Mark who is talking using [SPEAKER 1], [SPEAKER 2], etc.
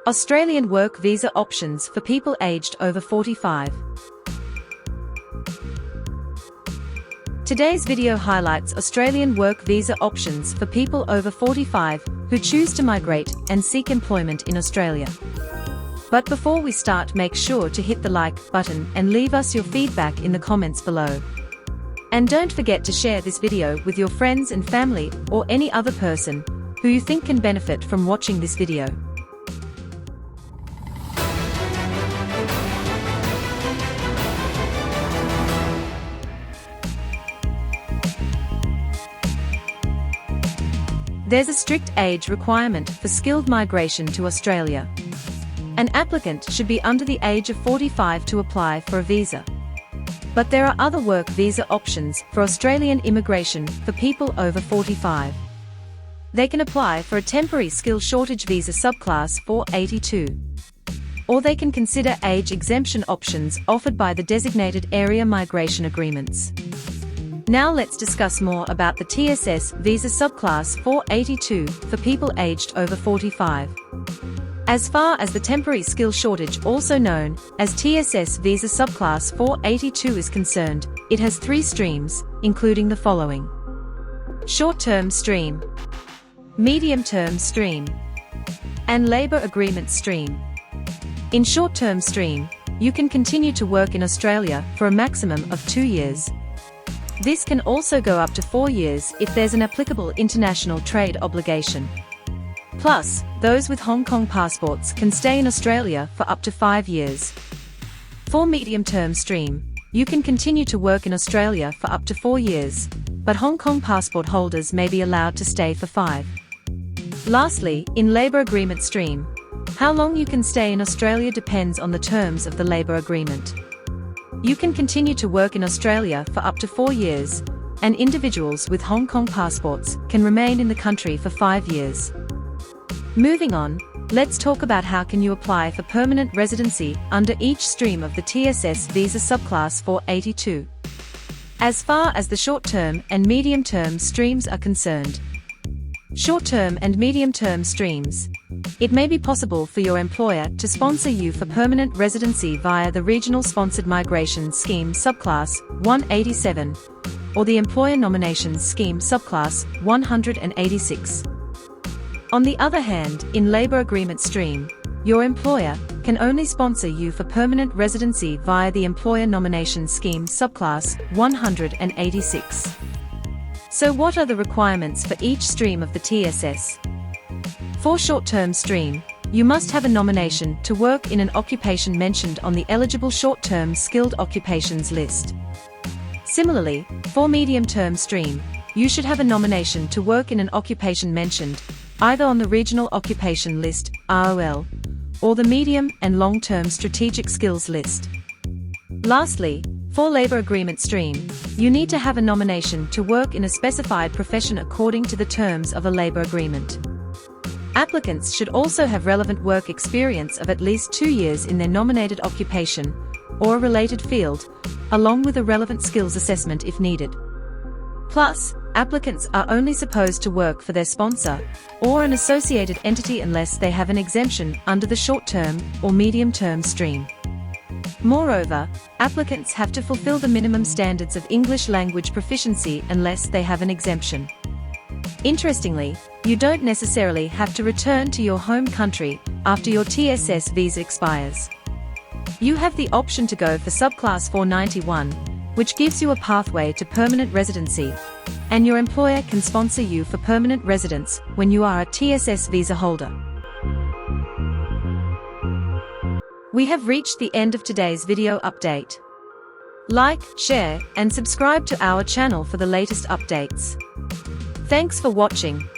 [SPEAKER 1] Australian work visa options for people aged over 45. Today's video highlights Australian work visa options for people over 45 who choose to migrate and seek employment in Australia. But before we start, make sure to hit the like button and leave us your feedback in the comments below. And don't forget to share this video with your friends and family or any other person who you think can benefit from watching this video. There's a strict age requirement for skilled migration to Australia. An applicant should be under the age of 45 to apply for a visa. But there are other work visa options for Australian immigration for people over 45. They can apply for a temporary skill shortage visa subclass 482. Or they can consider age exemption options offered by the designated area migration agreements. Now let's discuss more about the TSS visa subclass 482 for people aged over 45. As far as the temporary skill shortage, also known as TSS visa subclass 482, is concerned, it has three streams, including the following: short-term stream, medium-term stream, and labor agreement stream. In short-term stream, you can continue to work in Australia for a maximum of 2 years. This can also go up to 4 years if there's an applicable international trade obligation. Plus, those with Hong Kong passports can stay in Australia for up to 5 years. For medium-term stream, you can continue to work in Australia for up to 4 years, but Hong Kong passport holders may be allowed to stay for 5. Lastly, in labour agreement stream, how long you can stay in Australia depends on the terms of the labour agreement. You can continue to work in Australia for up to 4 years, and individuals with Hong Kong passports can remain in the country for 5 years. Moving on, let's talk about how can you apply for permanent residency under each stream of the TSS visa subclass 482. As far as the short-term and medium-term streams are concerned, short-term and medium-term streams, it may be possible for your employer to sponsor you for permanent residency via the Regional Sponsored Migration Scheme Subclass 187 or the Employer Nominations Scheme Subclass 186. On the other hand, in labour agreement stream, your employer can only sponsor you for permanent residency via the Employer Nomination Scheme Subclass 186. So what are the requirements for each stream of the TSS? For short-term stream, you must have a nomination to work in an occupation mentioned on the eligible short-term skilled occupations list. Similarly, for medium-term stream, you should have a nomination to work in an occupation mentioned either on the Regional Occupation List (ROL) or the Medium and Long-Term Strategic Skills List. Lastly, for labour agreement stream, you need to have a nomination to work in a specified profession according to the terms of a labour agreement. Applicants should also have relevant work experience of at least 2 years in their nominated occupation or a related field, along with a relevant skills assessment if needed. Plus, applicants are only supposed to work for their sponsor or an associated entity unless they have an exemption under the short-term or medium-term stream. Moreover, applicants have to fulfill the minimum standards of English language proficiency unless they have an exemption. Interestingly, you don't necessarily have to return to your home country after your TSS visa expires. You have the option to go for subclass 491, which gives you a pathway to permanent residency, and your employer can sponsor you for permanent residence when you are a TSS visa holder. We have reached the end of today's video update. Like, share, and subscribe to our channel for the latest updates. Thanks for watching.